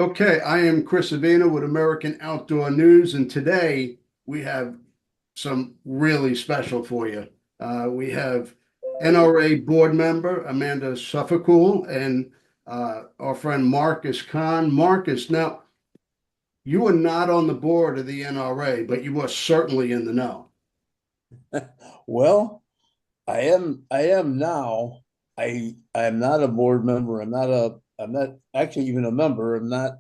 Okay, I am Chris Avina with American Outdoor News, and today we have some really special for you. We have NRA board member Amanda Suffecool and our friend Marcus Kahn. Marcus, now you are not on the board of the NRA, but you are certainly in the know. Well, I am now. I am not a board member. I'm not actually even a member. I'm not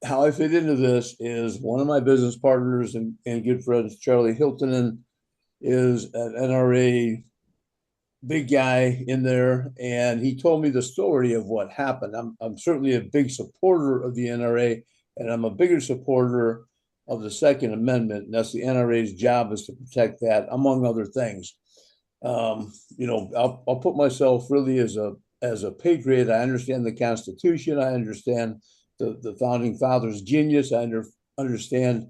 How I fit into this is one of my business partners and good friends, Charlie Hiltonen, is an NRA big guy in there, and he told me the story of what happened. I'm certainly a big supporter of the NRA, and I'm a bigger supporter of the Second Amendment. And that's the NRA's job, is to protect that, among other things. I'll put myself really as a patriot. I understand the Constitution. I understand the founding fathers' genius. Understand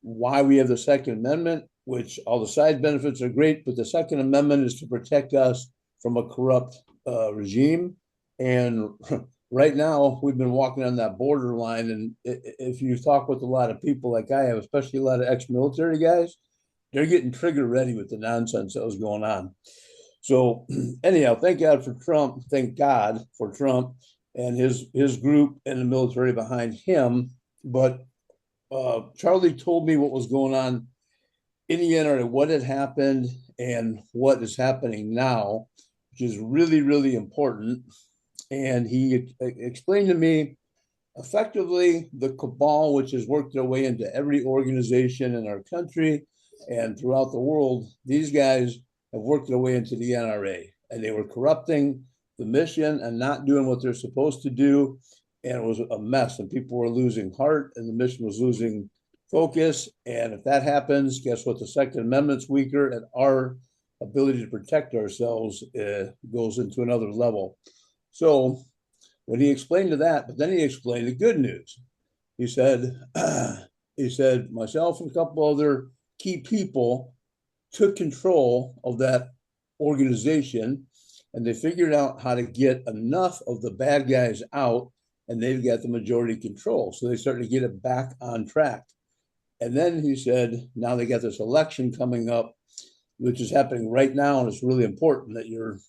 why we have the Second Amendment, which all the side benefits are great, but the Second Amendment is to protect us from a corrupt regime. And right now, we've been walking on that borderline. And if you talk with a lot of people like I have, especially a lot of ex-military guys, they're getting trigger ready with the nonsense that was going on. So anyhow, thank God for Trump. Thank God for Trump and his group and the military behind him. But Charlie told me what was going on in the NRA, what had happened, and what is happening now, which is really, really important. And he explained to me effectively the cabal, which has worked their way into every organization in our country and throughout the world. These guys have worked their way into the NRA, and they were corrupting the mission and not doing what they're supposed to do. And it was a mess, and people were losing heart, and the mission was losing focus. And if that happens, guess what? The Second Amendment's weaker, and our ability to protect ourselves goes into another level. So when he explained to that, but then he explained the good news. He said, myself and a couple other key people took control of that organization, and they figured out how to get enough of the bad guys out, and they've got the majority control. So they started to get it back on track. And then he said, now they got this election coming up, which is happening right now, and it's really important that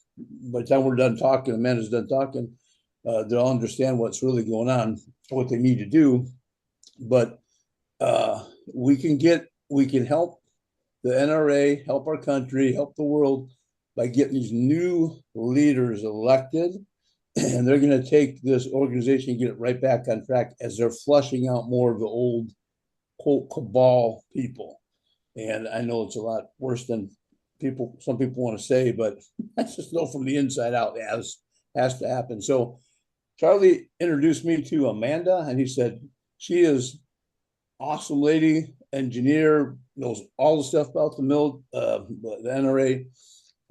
by the time we're done talking, Amanda's done talking, they'll understand what's really going on, what they need to do. But we can help the NRA, help our country, help the world by getting these new leaders elected. And they're going to take this organization and get it right back on track as they're flushing out more of the old quote cabal people. And I know it's a lot worse than some people want to say, but I just know from the inside out it has to happen. So Charlie introduced me to Amanda, and he said she is awesome lady, engineer, knows all the stuff about the NRA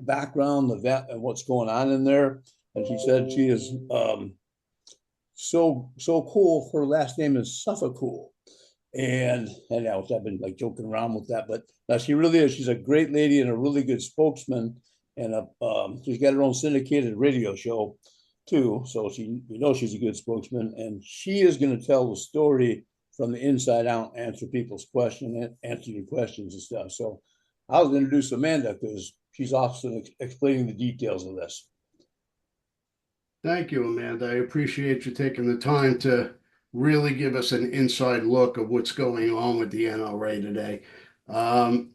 background, the vet, and what's going on in there. And she said she is so cool. Her last name is Suffecool. And now I've been like joking around with that, but now she really is. She's a great lady and a really good spokesman, and she's got her own syndicated radio show too. So we know she's a good spokesman, and she is going to tell the story from the inside out, answer people's questions, answer your questions and stuff. So I'll introduce Amanda because she's awesome explaining the details of this. Thank you, Amanda. I appreciate you taking the time to really give us an inside look of what's going on with the NRA today. Um,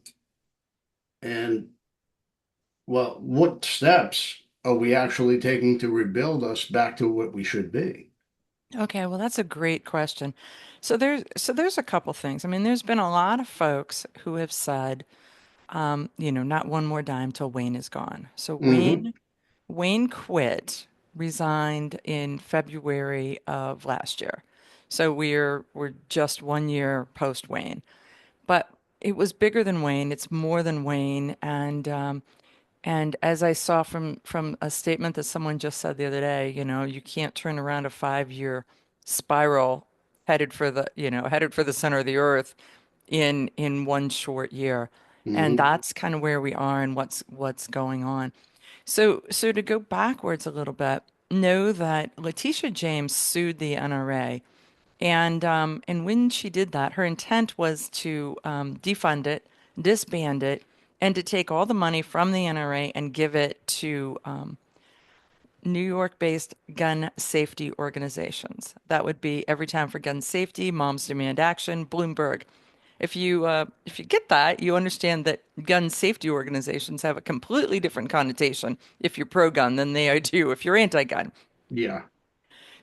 and well, what steps are we actually taking to rebuild us back to what we should be? Okay, well, that's a great question. So there's a couple things. I mean, there's been a lot of folks who have said, not one more dime till Wayne is gone. So Hmm. Wayne quit, resigned in February of last year. So we're just 1 year post Wayne, but it was bigger than Wayne. It's more than Wayne, and as I saw from a statement that someone just said the other day, you can't turn around a 5 year spiral headed for the center of the earth in one short year. And Hmm. that's kind of where we are and what's going on. So to go backwards a little bit, know that Letitia James sued the NRA, and when she did that, her intent was to defund it, disband it, and to take all the money from the NRA and give it to New York-based gun safety organizations. That would be Everytown for Gun Safety, Moms Demand Action, Bloomberg. If you get that, you understand that gun safety organizations have a completely different connotation if you're pro-gun than they do if you're anti-gun. Yeah.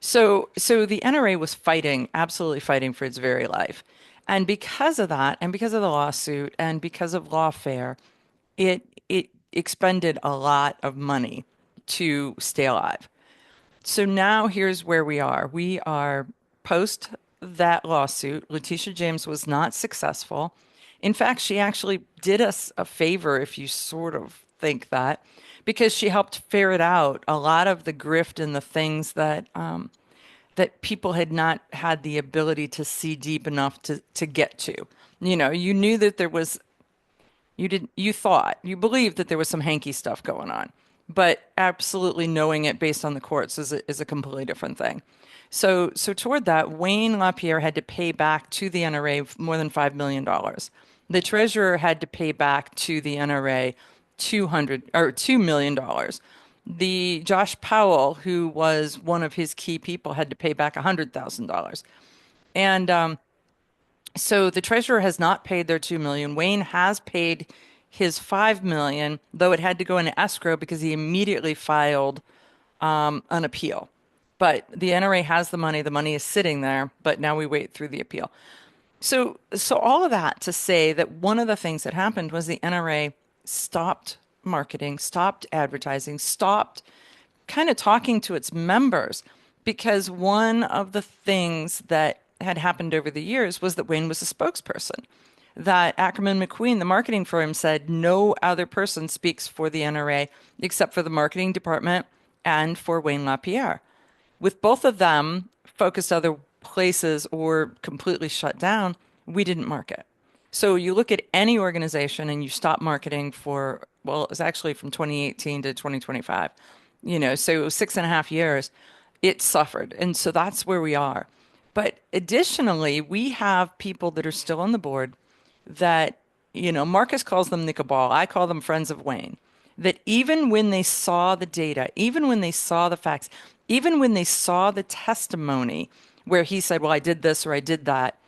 So the NRA was fighting, absolutely fighting for its very life. And because of that, and because of the lawsuit, and because of lawfare, it expended a lot of money to stay alive. So now here's where we are. We are post that lawsuit. Letitia James was not successful. In fact, she actually did us a favor, if you sort of think that, because she helped ferret out a lot of the grift and the things that people had not had the ability to see deep enough to get to. You know, you knew that there was you believed that there was some hanky stuff going on, but absolutely knowing it based on the courts is a completely different thing. So toward that, Wayne LaPierre had to pay back to the NRA more than $5 million. The treasurer had to pay back to the NRA $2 million. The Josh Powell, who was one of his key people, had to pay back $100,000. And so the treasurer has not paid their 2 million. Wayne has paid his 5 million, though it had to go into escrow because he immediately filed an appeal. But the NRA has the money. The money is sitting there, but now we wait through the appeal. So all of that to say that one of the things that happened was the NRA stopped marketing, stopped advertising, stopped kind of talking to its members, because one of the things that had happened over the years was that Wayne was a spokesperson. That Ackerman McQueen, the marketing firm, said no other person speaks for the NRA except for the marketing department and for Wayne LaPierre. With both of them focused other places or completely shut down, we didn't market. So you look at any organization and you stop marketing for, well, it was actually from 2018 to 2025, so 6.5 years, it suffered. And so that's where we are. But additionally, we have people that are still on the board that, Marcus calls them Nicobal. I call them friends of Wayne. That even when they saw the data, even when they saw the facts, even when they saw the testimony where he said, well, I did this or I did that,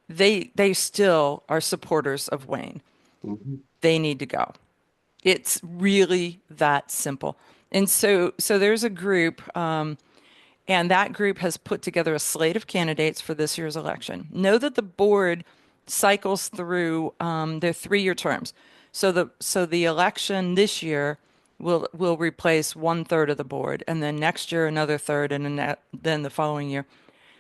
they still are supporters of Wayne. Mm-hmm. They need to go. It's really that simple. And so there's a group, and that group has put together a slate of candidates for this year's election. Know that the board cycles through their 3-year terms. So the election this year will replace 1/3 of the board, and then next year another third, and then the following year.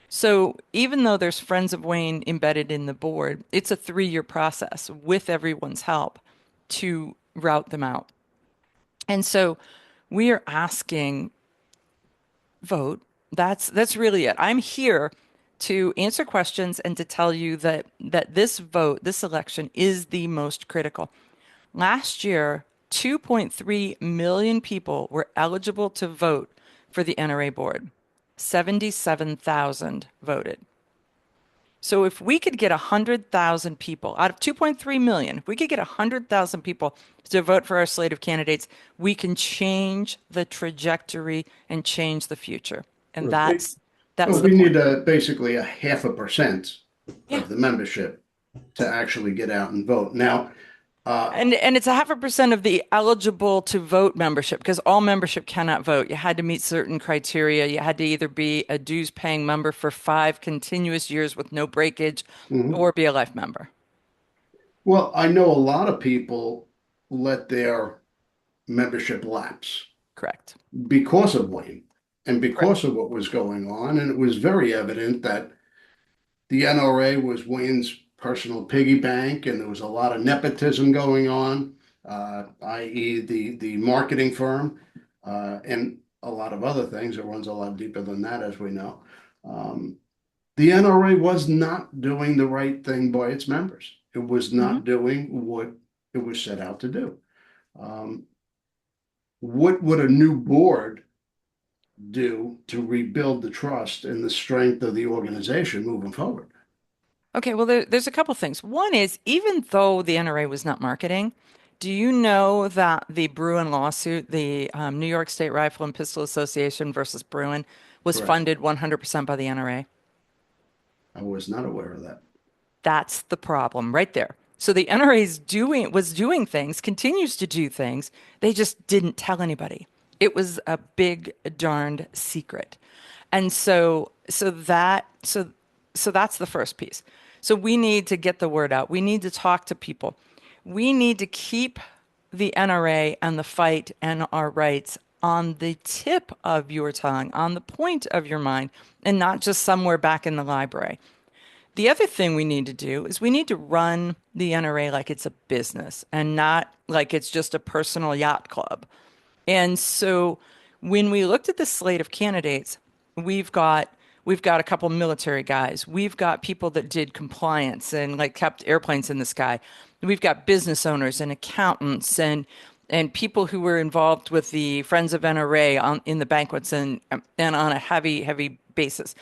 So even though there's Friends of Wayne embedded in the board, it's a 3-year process with everyone's help to route them out. And so we are asking, vote. That's really it. I'm here to answer questions and to tell you that this vote, this election, is the most critical. Last year, 2.3 million people were eligible to vote for the NRA board. 77,000 voted. So if we could get 100,000 people out of 2.3 million, if we could get 100,000 people to vote for our slate of candidates, we can change the trajectory and change the future. And that's Well, the we point. need basically a 0.5% Yeah. of the membership to actually get out and vote. Now, And it's 0.5% of the eligible to vote membership, because all membership cannot vote. You had to meet certain criteria. You had to either be a dues paying member for 5 continuous years with no breakage, mhm. or be a life member. Well, I know a lot of people let their membership lapse Correct. because of Wayne and Correct. because of what was going on. And it was very evident that the NRA was Wayne's personal piggy bank, and there was a lot of nepotism going on, i.e., the marketing firm, and a lot of other things. It runs a lot deeper than that, as we know. The NRA was not doing the right thing by its members. It was Mhm. not doing what it was set out to do. What would a new board do to rebuild the trust and the strength of the organization moving forward? Okay, well, there's a couple things. One is, even though the NRA was not marketing, do you know that the Bruin lawsuit, the New York State Rifle and Pistol Association versus Bruin, was Correct. funded 100% by the NRA? I was not aware of that. That's the problem right there. So the NRA was doing things, continues to do things. They just didn't tell anybody. It was a big darned secret. And so that's the first piece. So we need to get the word out. We need to talk to people. We need to keep the NRA and the fight and our rights on the tip of your tongue, on the point of your mind, and not just somewhere back in the library. The other thing we need to do is we need to run the NRA like it's a business and not like it's just a personal yacht club. And so when we looked at the slate of candidates, we've got we've got a couple military guys. We've got people that did compliance and like kept airplanes in the sky. We've got business owners and accountants and people who were involved with the Friends of NRA in the banquets and on a heavy basis.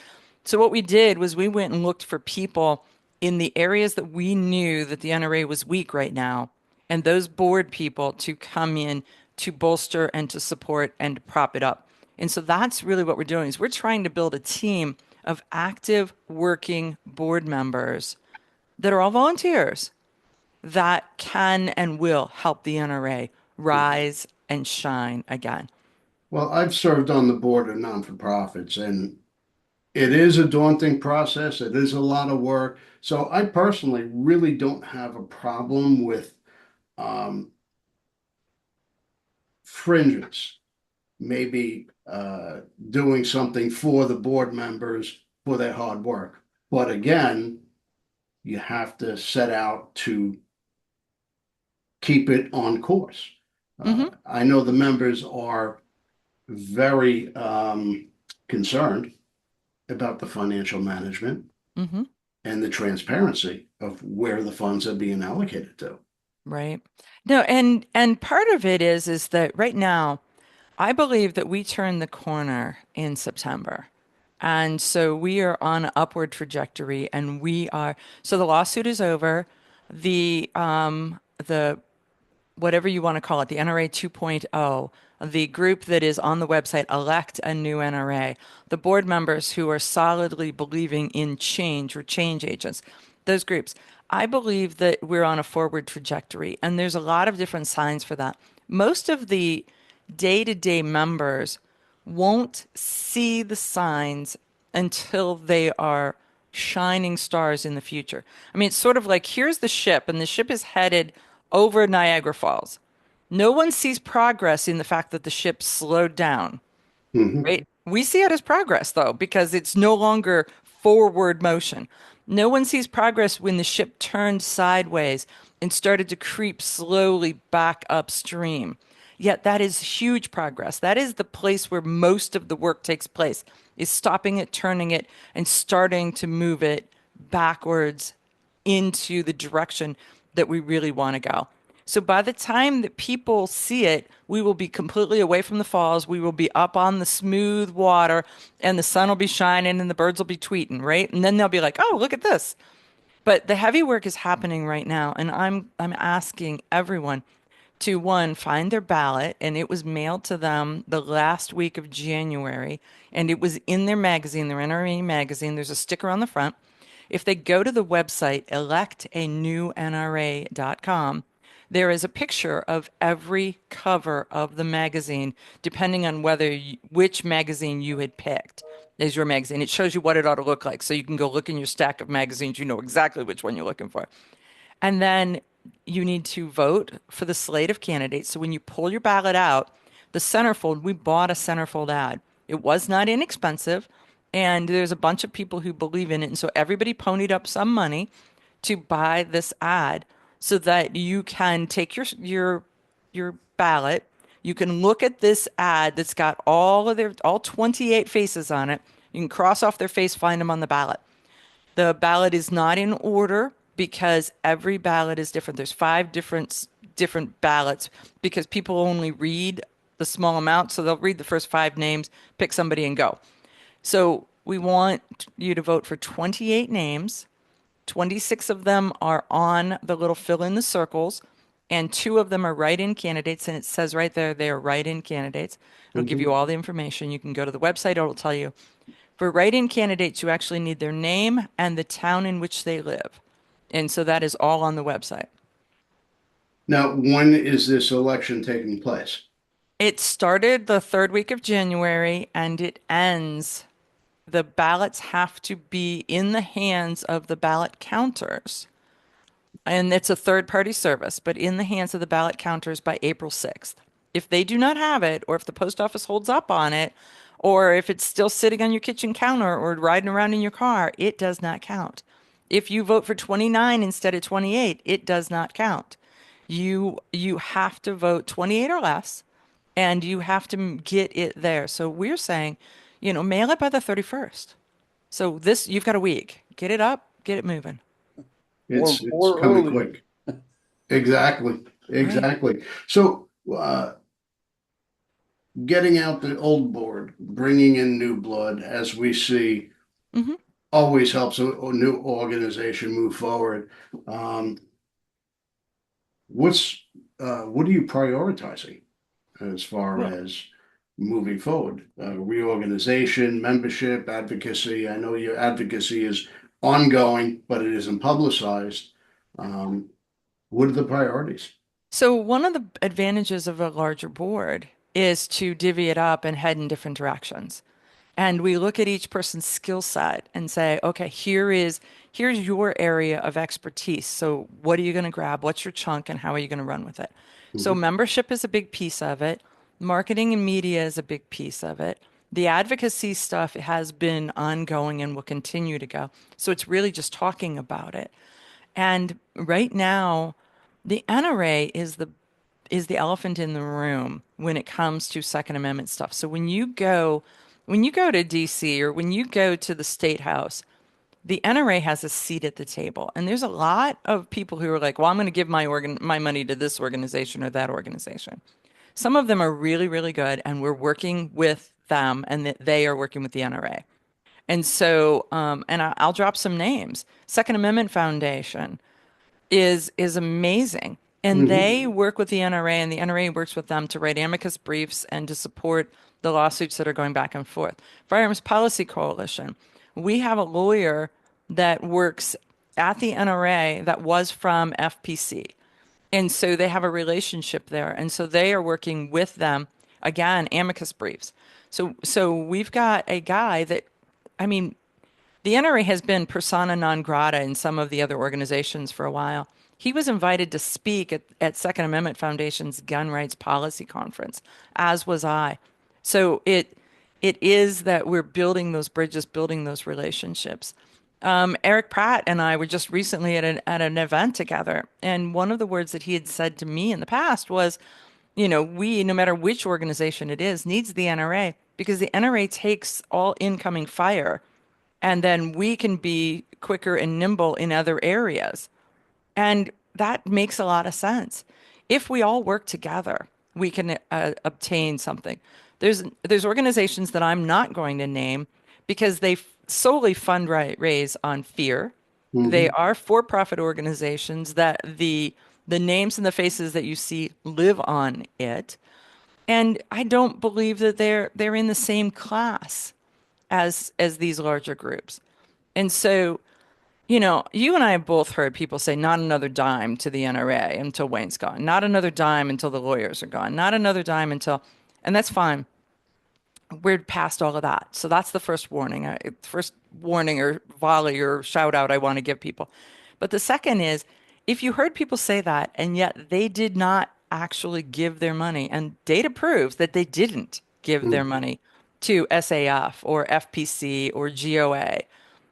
So what we did was we went and looked for people in the areas that we knew that the NRA was weak right now, and those board people to come in to bolster and to support and to prop it up. And so that's really what we're doing is we're trying to build a team of active working board members that are all volunteers that can and will help the NRA rise and shine again. Well, I've served on the board of non-for-profits, and it is a daunting process. It is a lot of work. So I personally really don't have a problem with um, fringes, maybe doing something for the board members for their hard work. But again, you have to set out to keep it on course. Hmm. I know the members are very concerned about the financial management Hmm. and the transparency of where the funds are being allocated to. Right. No, and part of it is that right now, I believe that we turned the corner in September. And so we are on an upward trajectory and so the lawsuit is over. The whatever you want to call it, the NRA 2.0, the group that is on the website, elect a new NRA, the board members who are solidly believing in change or change agents, those groups. I believe that we're on a forward trajectory, and there's a lot of different signs for that. Most of the day-to-day members won't see the signs until they are shining stars in the future. I mean, it's sort of like here's the ship, and the ship is headed over Niagara Falls. No one sees progress in the fact that the ship slowed down, Mhm. right? We see it as progress, though, because it's no longer forward motion. No one sees progress when the ship turned sideways and started to creep slowly back upstream. Yet that is huge progress. That is the place where most of the work takes place, is stopping it, turning it, and starting to move it backwards into the direction that we really want to go. So by the time that people see it, we will be completely away from the falls. We will be up on the smooth water and the sun will be shining and the birds will be tweeting, right? And then they'll be like, "Oh, look at this." But the heavy work is happening right now, and I'm asking everyone to one, find their ballot, and it was mailed to them the last week of January, and it was in their magazine, their NRA magazine. There's a sticker on the front. If they go to the website electanewNRA.com, there is a picture of every cover of the magazine, depending on which magazine you had picked as your magazine. It shows you what it ought to look like. So you can go look in your stack of magazines. You know exactly which one you're looking for. And then you need to vote for the slate of candidates. So when you pull your ballot out, the centerfold, we bought a centerfold ad. It was not inexpensive, and there's a bunch of people who believe in it. And so everybody ponied up some money to buy this ad so that you can take your ballot. You can look at this ad that's got all 28 faces on it. You can cross off their face, find them on the ballot. The ballot is not in order because every ballot is different. There's five different ballots because people only read the small amount. So they'll read the first 5 names, pick somebody and go. So we want you to vote for 28 names. 26 of them are on the little fill in the circles, and 2 of them are write-in candidates. And it says right there, they are write-in candidates. It'll give you Mhm. all the information. You can go to the website, it'll tell you. For write-in candidates, you actually need their name and the town in which they live. And so that is all on the website. Now, when is this election taking place? It started the 3rd week of January and it ends. The ballots have to be in the hands of the ballot counters. And it's a third-party service, but in the hands of the ballot counters by April 6th. If they do not have it, or if the post office holds up on it, or if it's still sitting on your kitchen counter or riding around in your car, it does not count. If you vote for 29 instead of 28, it does not count. You have to vote 28 or less, and you have to get it there. So we're saying, mail it by the 31st. So this, you've got a week. Get it up, get it moving. It's or coming earlier. quick. Exactly. Right. Exactly. So, getting out the old board, bringing in new blood, as we see, Hmm. always helps a new organization move forward. Um, what's what are you prioritizing as far Well, as moving forward? Reorganization, membership, advocacy. I know your advocacy is ongoing, but it isn't publicized. Um, what are the priorities? so one of the advantages of a larger board is to divvy it up and head in different directions. And we look at each person's skill set and say, okay, here's your area of expertise. So what are you going to grab? What's your chunk and how are you going to run with it? So Mhm. membership is a big piece of it. Marketing and media is a big piece of it. The advocacy stuff has been ongoing and will continue to go. So it's really just talking about it. And right now, the NRA is the elephant in the room when it comes to Second Amendment stuff. So when you go to DC or when you go to the state house, the NRA has a seat at the table. And there's a lot of people who are like, well, I'm going to give my money to this organization or that organization. Some of them are really, really good, and we're working with them, and that they are working with the NRA. And so, I'll drop some names. Second Amendment Foundation is amazing. And Mhm. they work with the NRA, and the NRA works with them to write amicus briefs and to support the lawsuits that are going back and forth. Firearms Policy Coalition. We have a lawyer that works at the NRA that was from FPC. And so they have a relationship there. And so they are working with them, again, amicus briefs. So we've got a guy that, I mean, the NRA has been persona non grata in some of the other organizations for a while. He was invited to speak at Second Amendment Foundation's Gun Rights Policy Conference, as was I. So it is that we're building those bridges, building those relationships. Eric Pratt and I were just recently at an event together, and one of the words that he had said to me in the past was, we, no matter which organization it is, needs the NRA because the NRA takes all incoming fire and then we can be quicker and nimble in other areas. And that makes a lot of sense. If we all work together, we can obtain something. There's organizations that I'm not going to name because they solely fundraise on fear. They Mhm. are for-profit organizations that the names and the faces that you see live on it. And I don't believe that they're in the same class as these larger groups. And so, you and I have both heard people say, not another dime to the NRA until Wayne's gone, not another dime until the lawyers are gone, not another dime until, and that's fine. We're past all of that. So that's the first warning or volley or shout out I want to give people. But the second is, if you heard people say that and yet they did not actually give their money, and data proves that they didn't give their Mhm. money to SAF or FPC or GOA,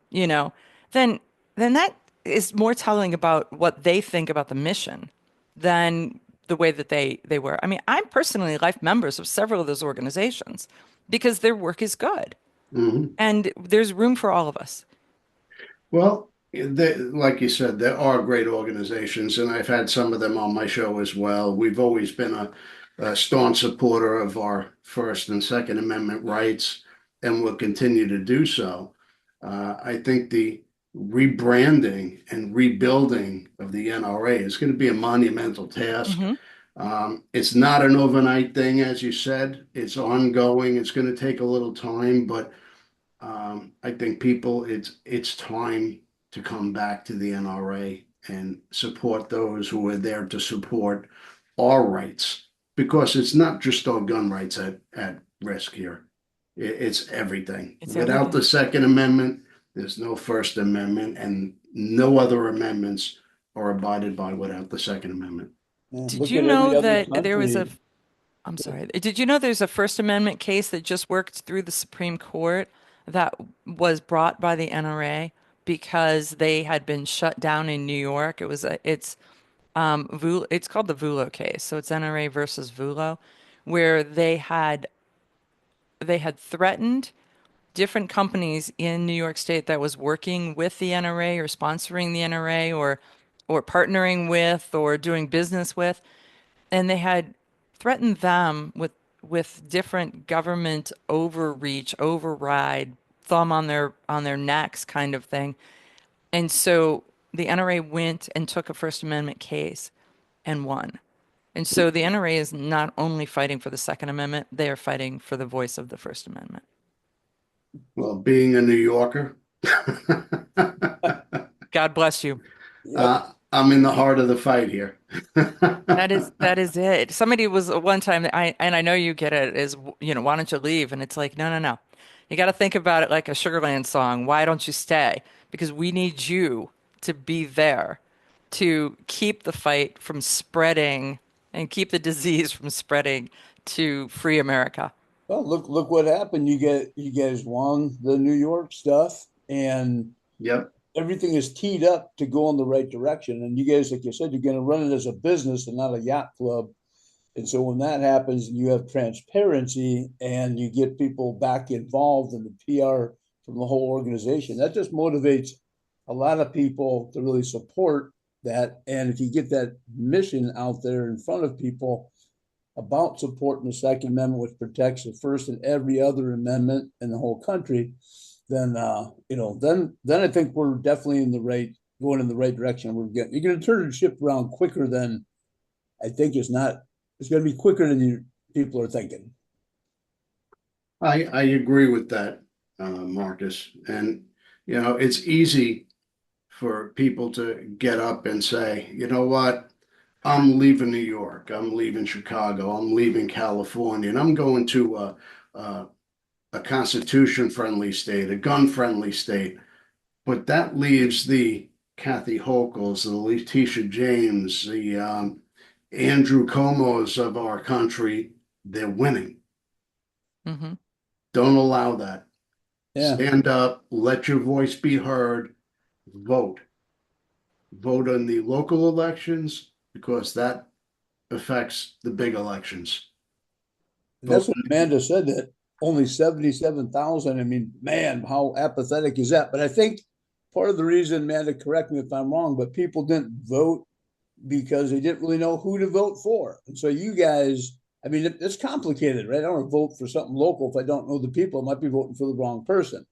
you know, then that is more telling about what they think about the mission than the way that they were. I mean, I'm personally life members of several of those organizations because their work is good Mhm. and there's room for all of us. Well, like you said, there are great organizations, and I've had some of them on my show as well. We've always been a staunch supporter of our First and Second Amendment rights and will continue to do so. I think the rebranding and rebuilding of the NRA is going to be a monumental task. Hmm. It's not an overnight thing, as you said. It's ongoing. It's going to take a little time, but I think people, it's time to come back to the NRA and support those who are there to support our rights, because it's not just our gun rights at risk here. It's everything. It's Without the everything. Second Amendment, there's no First Amendment, and no other amendments are abided by without the Second Amendment. Yeah, Did look you at know every other that there was a, country. I'm sorry, did you know there's a First Amendment case that just worked through the Supreme Court that was brought by the NRA because they had been shut down in New York? It's called the Vulo case. So it's NRA versus Vulo, where they had threatened different companies in New York State that was working with the NRA or sponsoring the NRA or partnering with or doing business with, and they had threatened them with different government overreach, override, thumb on their necks kind of thing. And so the NRA went and took a First Amendment case and won. And so the NRA is not only fighting for the Second Amendment, they are fighting for the voice of the First Amendment. Well, being a New Yorker, God bless you. Yep. I'm in the heart of the fight here. That is it. Somebody was one time and I know you get it is why don't you leave? And it's like, no, no, no. You got to think about it like a Sugarland song. Why don't you stay? Because we need you to be there to keep the fight from spreading and keep the disease from spreading to free America. Well, look what happened. You guys won the New York stuff, and Yep. everything is teed up to go in the right direction. And you guys, like you said, you're going to run it as a business and not a yacht club. And so when that happens, and you have transparency and you get people back involved in the PR from the whole organization, that just motivates a lot of people to really support that. And if you get that mission out there in front of people about supporting the Second Amendment, which protects the First and every other amendment in the whole country, then then I think we're definitely going in the right direction. You're going to turn the ship around quicker than I think it's not. It's going to be quicker than people are thinking. I agree with that, Marcus. And, it's easy for people to get up and say, you know what? I'm leaving New York. I'm leaving Chicago. I'm leaving California. And I'm going to a constitution friendly state, a gun friendly state. But that leaves the Kathy Hochul's, the Letitia James, the Andrew Cuomo's of our country. They're winning. Hmm. Don't allow that. Yeah, Stand up, let your voice be heard, vote. Vote in the local elections because that affects the big elections. and Vote. that's what Amanda said. That only 77,000. I mean, man, how apathetic is that? But I think part of the reason, Amanda, correct me if I'm wrong, but people didn't vote because they didn't really know who to vote for. And so you guys, I mean, it's complicated, right? I don't want to vote for something local if I don't know the people. I might be voting for the wrong person.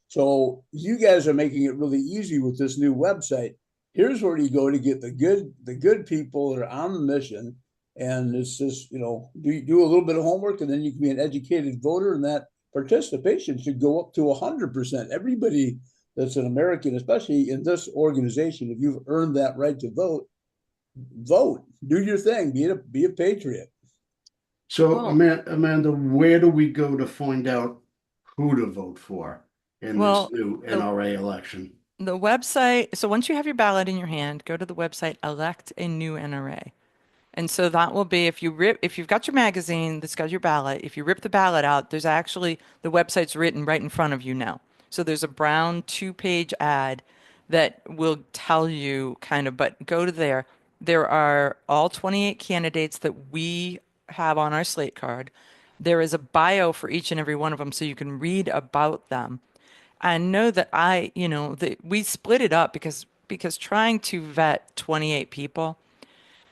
So you guys are making it really easy with this new website. Here's where you go to get the good people that are on the mission. And it's just, do a little bit of homework and then you can be an educated voter, and that participation should go up to 100%. Everybody that's an American, especially in this organization, if you've earned that right to vote, vote, do your thing, be a patriot. So, Well, Amanda, where do we go to find out who to vote for in this well, new the NRA election? the website. So once you have your ballot in your hand, go to the website, elect a new NRA. And so that will be if you've got your magazine that's got your ballot, if you rip the ballot out, there's actually the website's written right in front of you now. So there's a brown two-page ad that will tell you kind of, but go to there. There are all 28 candidates that we have on our slate card. There is a bio for each and every one of them so you can read about them. I know that that we split it up because trying to vet 28 people,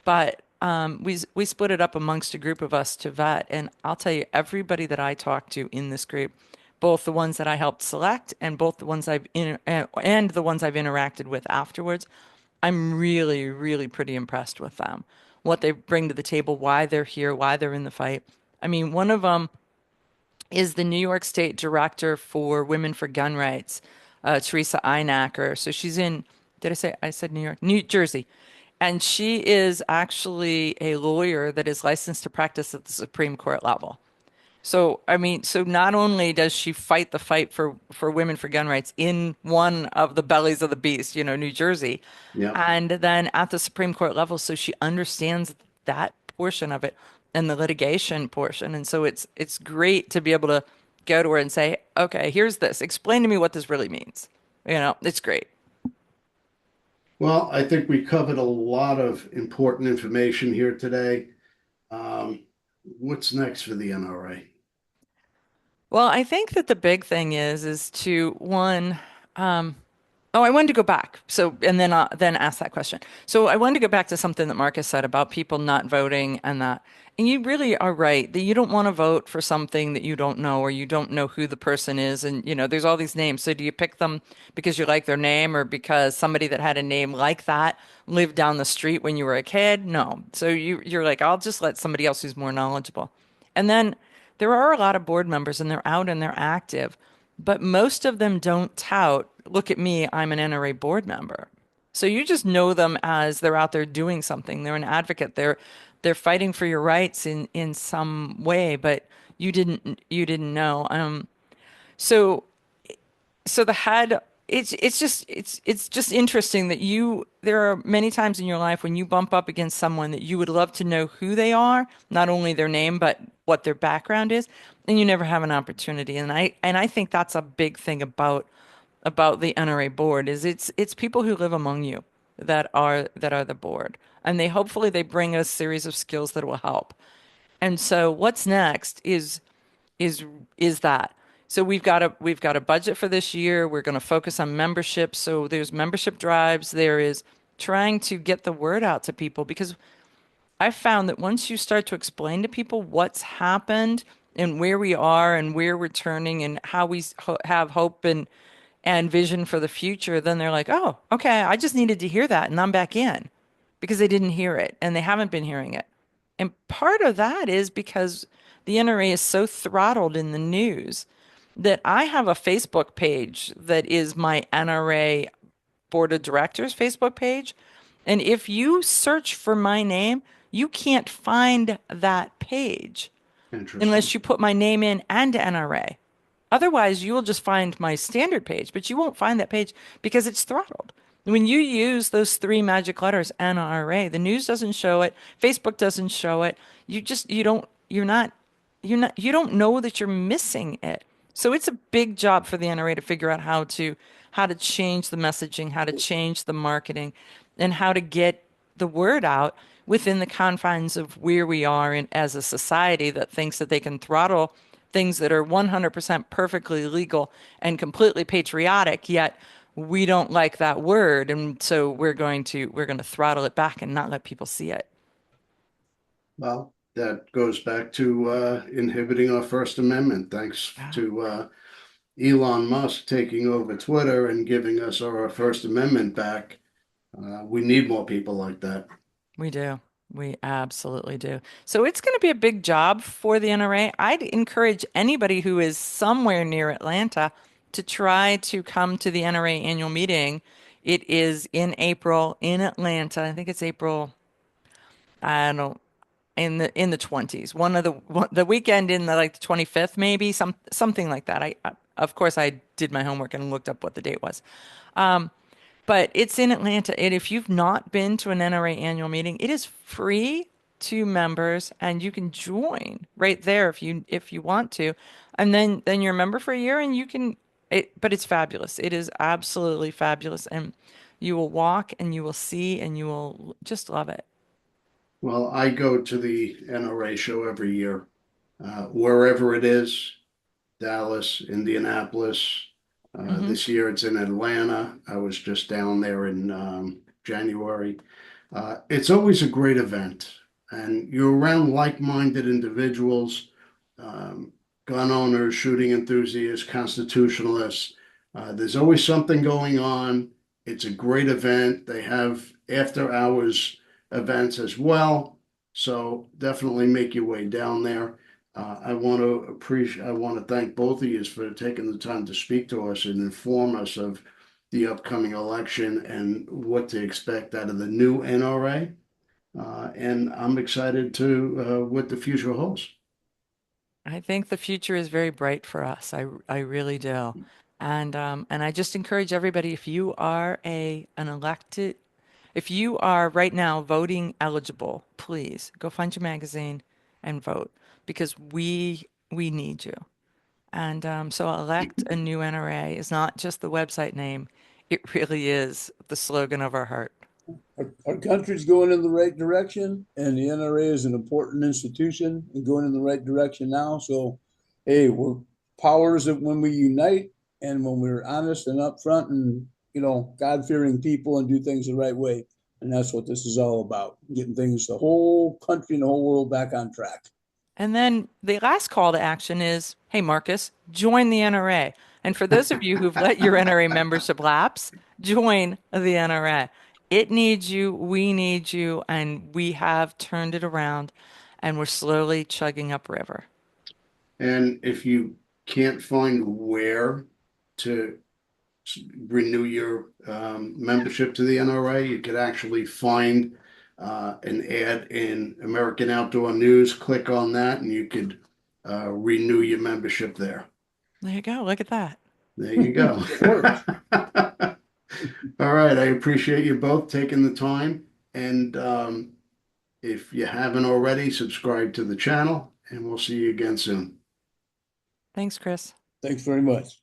but we split it up amongst a group of us to vet, and I'll tell you, everybody that I talked to in this group, both the ones that I helped select and both the ones and the ones I've interacted with afterwards, I'm really, really pretty impressed with them. What they bring to the table, why they're here, why they're in the fight. I mean, one of them is the New York State Director for Women for Gun Rights, Teresa Einacker. So she's in, I said New York, New Jersey. And she is actually a lawyer that is licensed to practice at the Supreme Court level. So, I mean, so not only does she fight the fight for women for gun rights in one of the bellies of the beast, New Jersey, Yeah. and then at the Supreme Court level, so she understands that portion of it and the litigation portion. And so it's great to be able to go to her and say, okay, here's this. Explain to me what this really means. It's great. Well, I think we covered a lot of important information here today. What's next for the NRA? Well, I think that the big thing is to one, oh, I wanted to go back. So, and then ask that question. So I wanted to go back to something that Marcus said about people not voting and that. And you really are right that you don't want to vote for something that you don't know or you don't know who the person is. And, there's all these names. So do you pick them because you like their name or because somebody that had a name like that lived down the street when you were a kid? No. So you're like, I'll just let somebody else who's more knowledgeable. And then there are a lot of board members and they're out and they're active, but most of them don't tout, look at me, I'm an NRA board member. So you just know them as they're out there doing something. They're an advocate. They're fighting for your rights in some way, but you didn't know. So so the head it's just interesting that there are many times in your life when you bump up against someone that you would love to know who they are, not only their name but what their background is, and you never have an opportunity. And I think that's a big thing about the NRA board is it's people who live among you that are the board, and hopefully they bring a series of skills that will help. And so what's next is is that. So we've got a budget for this year. We're going to focus on membership. So there's membership drives. There is trying to get the word out to people because I found that once you start to explain to people what's happened and where we are and where we're turning and how we have hope and vision for the future, then they're like, "Oh, okay, I just needed to hear that and I'm back in." Because they didn't hear it and they haven't been hearing it. And part of that is because the NRA is so throttled in the news that I have a Facebook page that is my NRA Board of Directors Facebook page. And if you search for my name, you can't find that page Interesting. unless you put my name in and NRA. Otherwise, you will just find my standard page, but you won't find that page because it's throttled. When you use those three magic letters, NRA, the news doesn't show it, Facebook doesn't show it. You don't know that you're missing it. So it's a big job for the NRA to figure out how to change the messaging, how to change the marketing, and how to get the word out within the confines of where we are as a society that thinks that they can throttle things that are 100% perfectly legal and completely patriotic, yet we don't like that word, and so we're going to throttle it back and not let people see it. Well, that goes back to inhibiting our First Amendment, thanks Yeah. to Elon Musk taking over Twitter and giving us our First Amendment back. We need more people like that. We do. We absolutely do. So it's going to be a big job for the NRA. I'd encourage anybody who is somewhere near Atlanta to try to come to the NRA annual meeting. It is in April in Atlanta. I think it's April, I don't in the 20s. The weekend in the 25th maybe, something like that. Of course I did my homework and looked up what the date was. But it's in Atlanta. And if you've not been to an NRA annual meeting, it is free to members and you can join right there if you want to. And then you're a member for a year and but it's fabulous. It is absolutely fabulous. And you will walk and you will see and you will just love it. Well, I go to the NRA show every year, wherever it is, Dallas, Indianapolis. Hmm. This year it's in Atlanta. I was just down there in January. It's always a great event. and you're around like-minded individuals, gun owners, shooting enthusiasts, constitutionalists. There's always something going on. It's a great event. They have after-hours events as well. So definitely make your way down there. I want to thank both of you for taking the time to speak to us and inform us of the upcoming election and what to expect out of the new NRA. And I'm excited to what the future holds. I think the future is very bright for us. I really do. And I just encourage everybody, if you are an elected, if you are right now voting eligible, please go find your magazine and vote because we need you. And so elect a new NRA is not just the website name. It really is the slogan of our heart. Our country's going in the right direction, and the NRA is an important institution and going in the right direction now. So, hey, we're powers of when we unite and when we're honest and upfront and God-fearing people and do things the right way. And that's what this is all about, getting things, the whole country and the whole world back on track. And then the last call to action is, hey, Marcus, join the NRA. And for those of you who've let your NRA membership lapse, join the NRA. It needs you, we need you, and we have turned it around and we're slowly chugging upriver. And if you can't find where to renew your membership to the NRA, you could actually find an ad in American Outdoor News. Click on that, and you could renew your membership there. There you go. Look at that. There you go. It works. All right. I appreciate you both taking the time. And if you haven't already, subscribe to the channel, and we'll see you again soon. Thanks, Chris. Thanks very much.